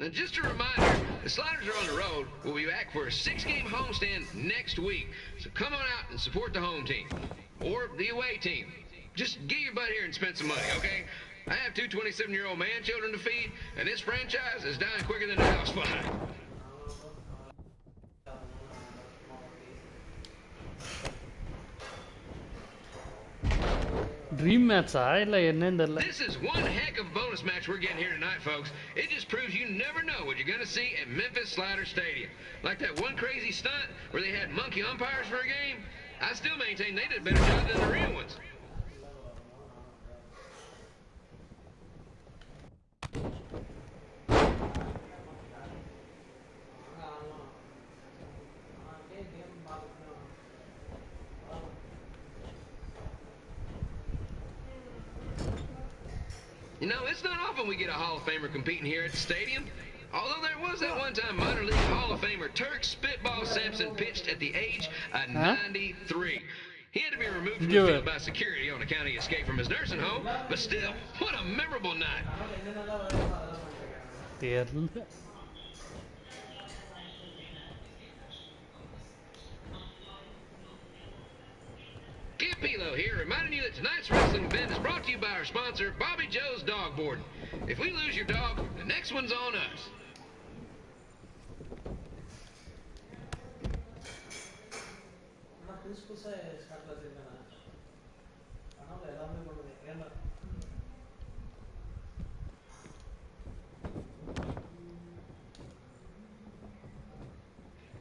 Now, just a reminder, the Sliders are on the road. We'll be back for a 6-game homestand next week. So come on out and support the home team. Or the away team. Just get your butt here and spend some money, okay? I have 2 27-year-old man children to feed, and this franchise is dying quicker than a house fire.
Dream match இல்ல என்னன்னு தெரியல.
This is one heck of a bonus match we're getting here tonight, folks. It just proves you never know what you're going to see at Memphis Slider Stadium. Like that one crazy stunt where they had monkey umpires for a game. I still maintain they did a better job than the real ones. You know, it's not often we get a Hall of Famer competing here at the stadium. Although there was that one time minor league Hall of Famer Turk Spitball Sampson pitched at the age of 93. He had to be removed from the field by security on account he escaped from his nursing home. But still, what a memorable night. Kid Pilo here, reminding you that tonight's wrestling event is brought to you by our sponsor, Bobby Joe's Dog Boarding. If we lose your dog, the next one's on us.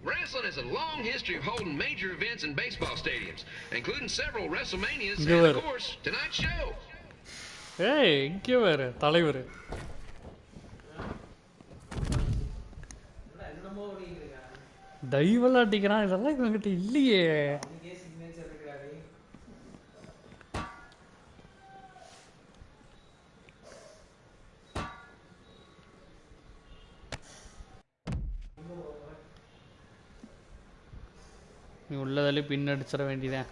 Wrestling has a long history of holding major events in baseball stadiums, including several WrestleManias and, of course, tonight's show.
Hey, இங்கே வேற தலைவர். டைவெல்லாம் அடிக்கிறான், இதெல்லாம் இவங்கிட்ட இல்லையே. நீ உள்ளதாலே பின் அடிச்சிட வேண்டியதான்.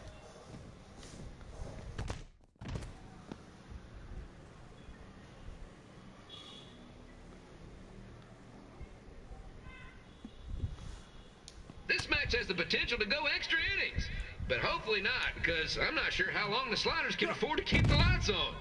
This match has the potential to go extra innings, but hopefully not, because I'm not sure how long the Sliders can afford to keep the lights on.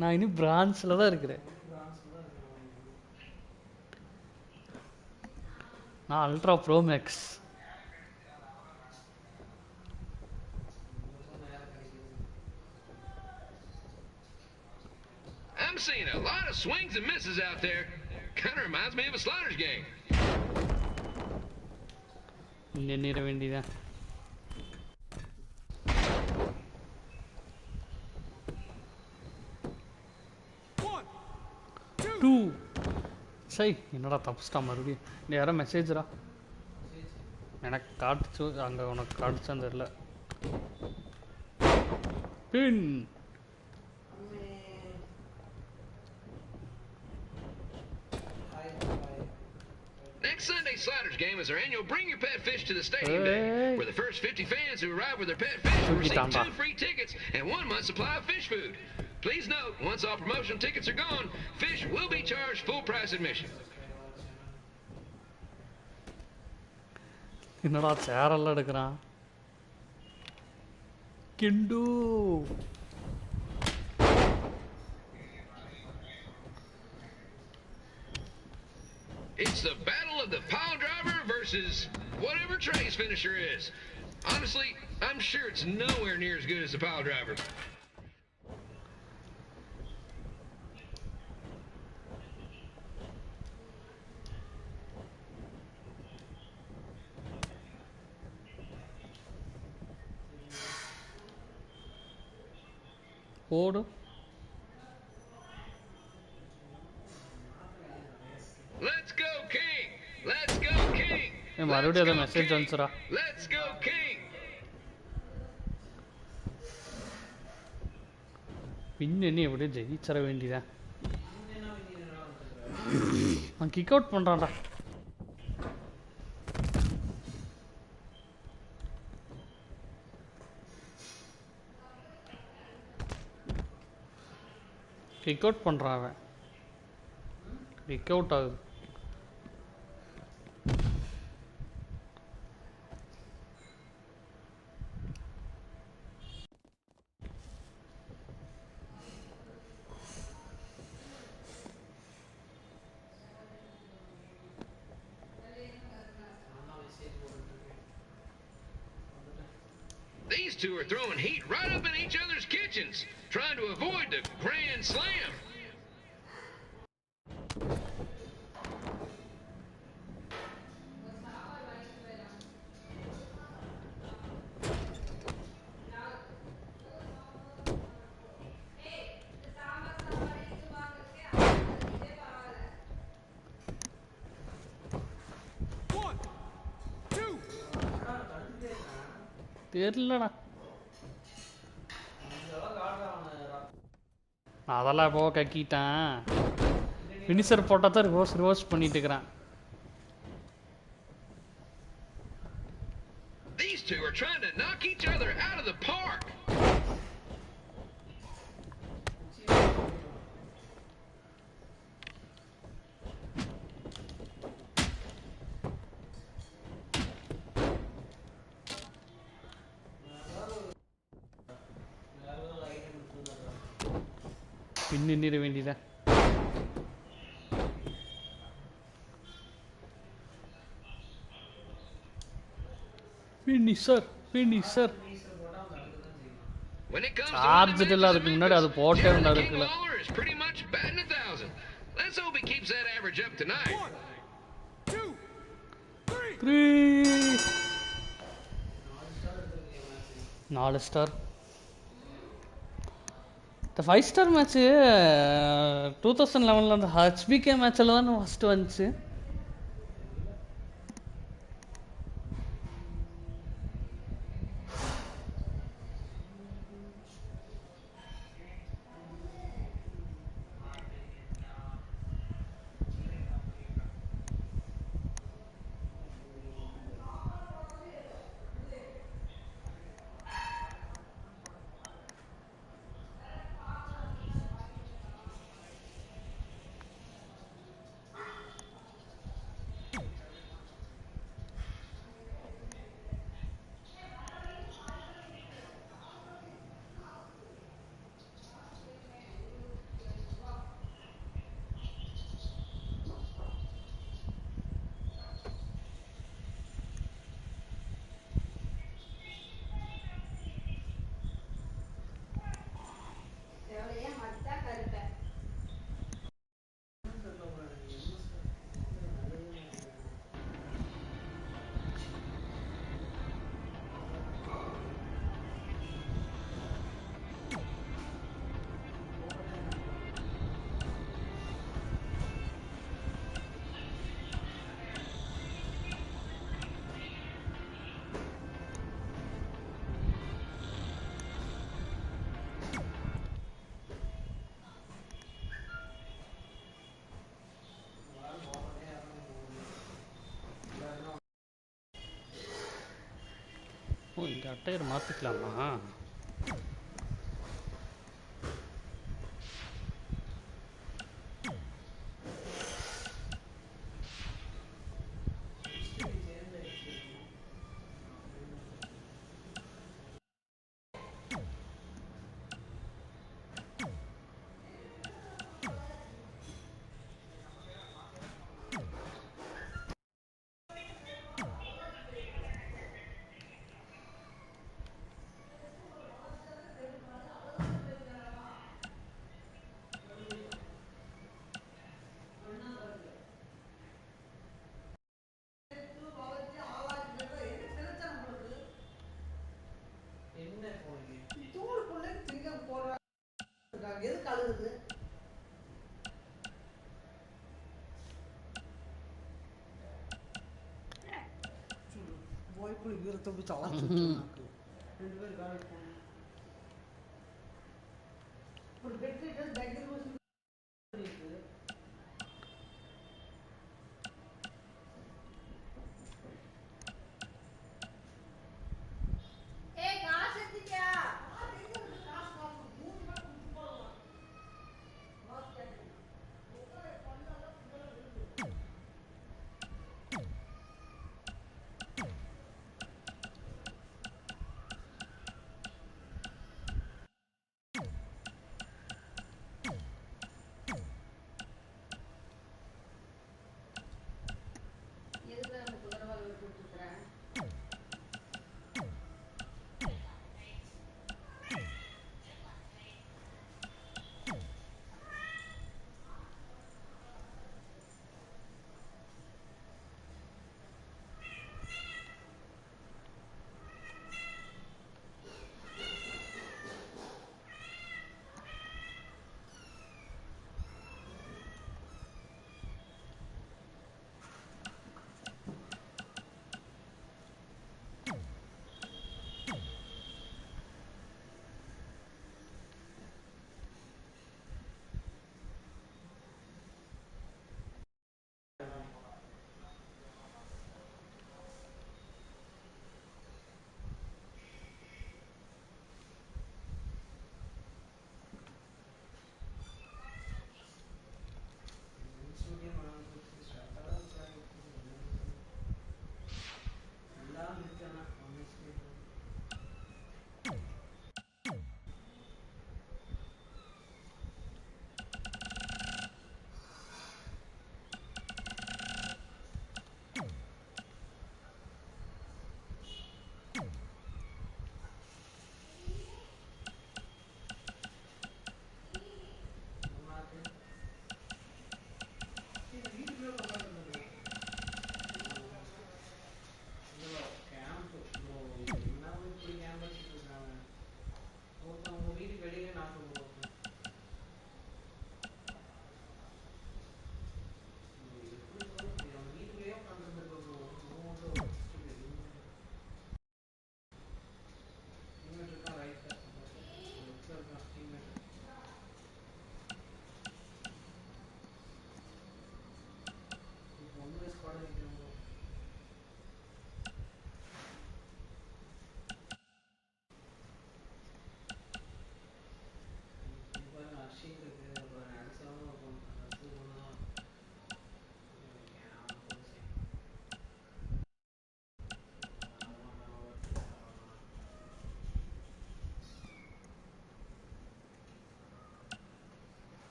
நான் இன்னும் பிரான்ஸ்ல தான் இருக்கிறேன். நான் ultra pro max.
I'm seeing a lot of swings and misses out there. Kind of reminds me of a Sliders game.
எண்ணிட வேண்டியதான். சை என்னடா தப்புச்சிட்டா மறுபடியும். நீ யாரோ மெசேஜ்ரா எனக்கு காட்டுச்சு, அங்கே உனக்கு காட்டுச்சான்னு தெரியல. பின்
Next Sunday's Sliders game is our annual Bring Your Pet Fish to the Stadium Day, where the first 50 fans who arrive with their pet fish will receive 2 free tickets and 1 month's supply of fish food. Please note, once all promotional tickets are gone, fish will be charged full price admission.
என்னடா சேரெல்லாம் எடுக்கிறான் கிண்டு.
It's the battle of the pile driver versus whatever Trey's finisher is. Honestly, I'm sure it's nowhere near as good as the pile driver.
போடு.
Let's go King. Let's go King.
மறுபடியும் அதை message வந்துச்சுடா.
Let's go King.
பின்ன என்ன எப்படியே ஜெயிச்சற வேண்டியதான். அவன் kick out பண்றான்டா. Kick out பண்ணுறான் அவன். கிக் அவுட் ஆகுது.
These two are throwing heat right up in each other's kitchens, trying to avoid the grand slam.
தெரியலடா. அதெல்லாம் இப்போ கக்கிட்டான். ஃபினிஷர் போட்டால் தான் ரிவர்ஸ் பண்ணிட்டு இருக்கிறான்.
These two are trying to knock each other out of the park.
பின்னிட வேண்டியதான். Finisher finisher. Charge இல்லை, அதுக்கு முன்னாடி அது போட்டே இருந்தா இருக்குல்ல.
Let's hope he keeps that average up tonight.
1 2 3 4 star. இந்த 5 ஸ்டார் மேட்ச்சு 2011 அந்த ஹச்பிகே மேட்சில் தான் ஃபஸ்ட்டு வந்துச்சு. இங்கே அட்டையர் மாற்றிக்கலாமா?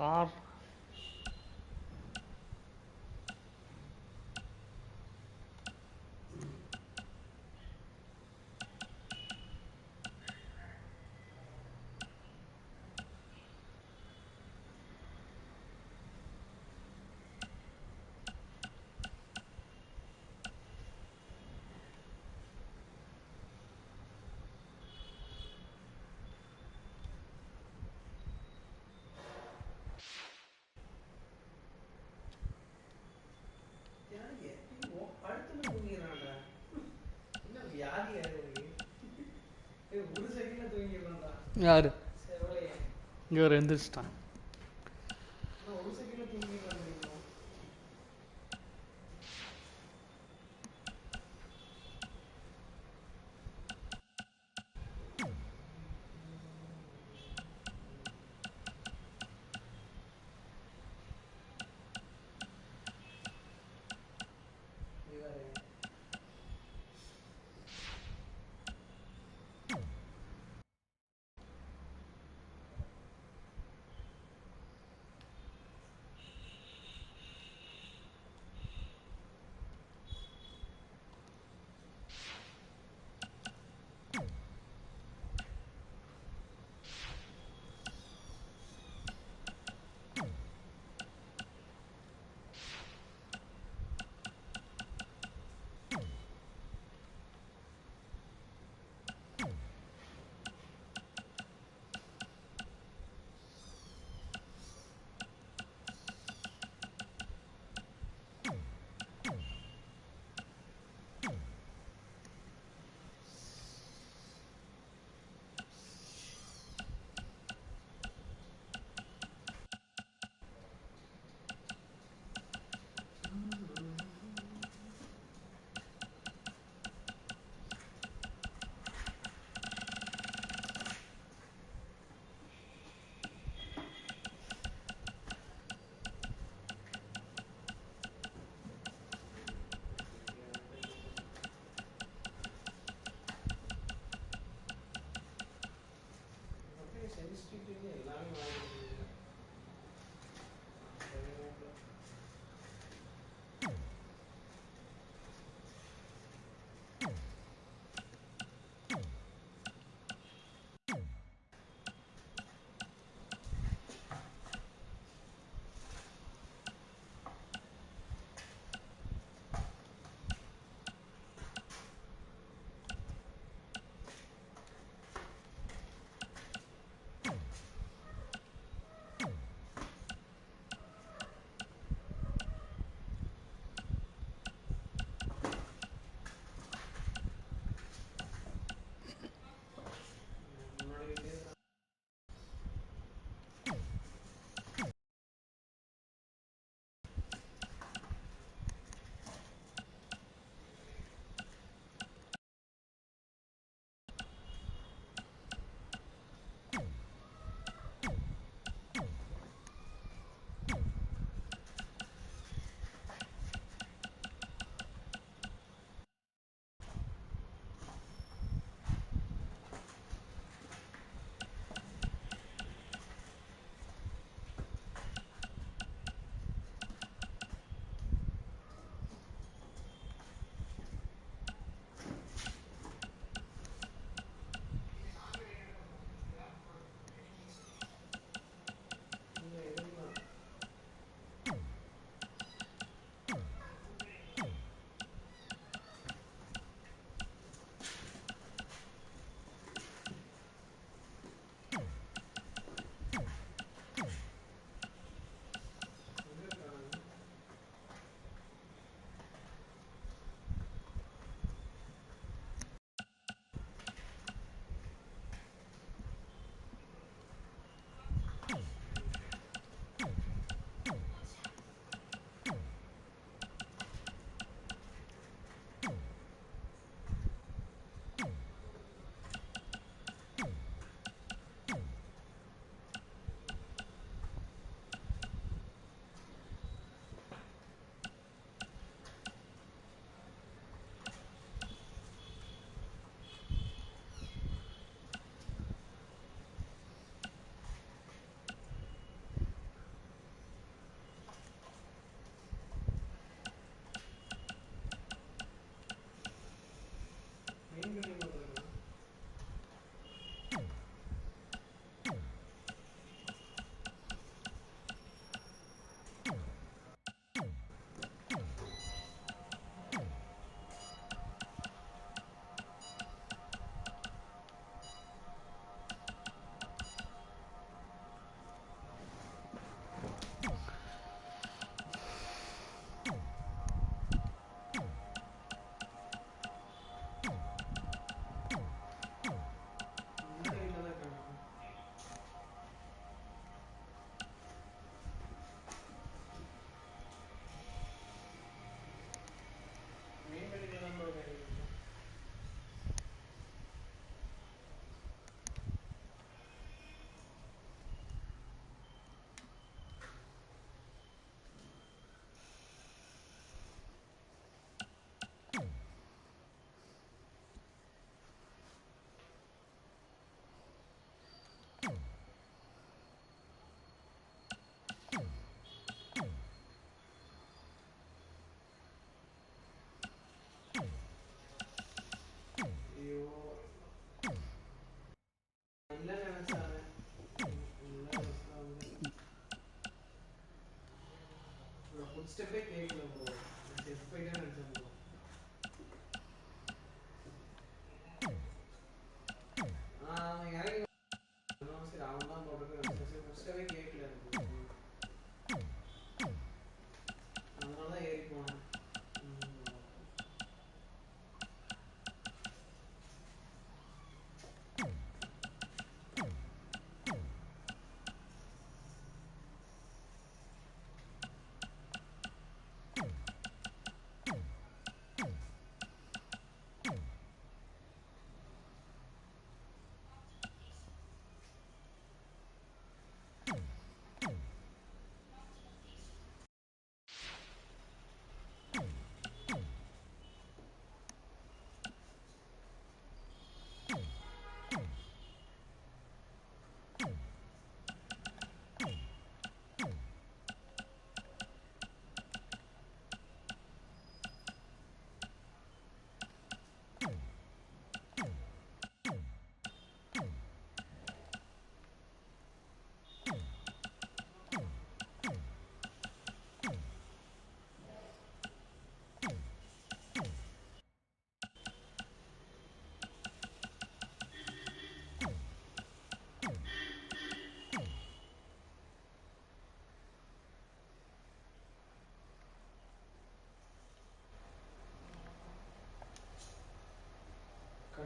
கார் யாரு இங்க ஒரு எந்திரிச்சிட்டான்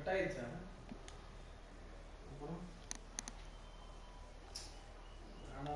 கட் ஆயிடுச்சா அப்புறம் ஆனா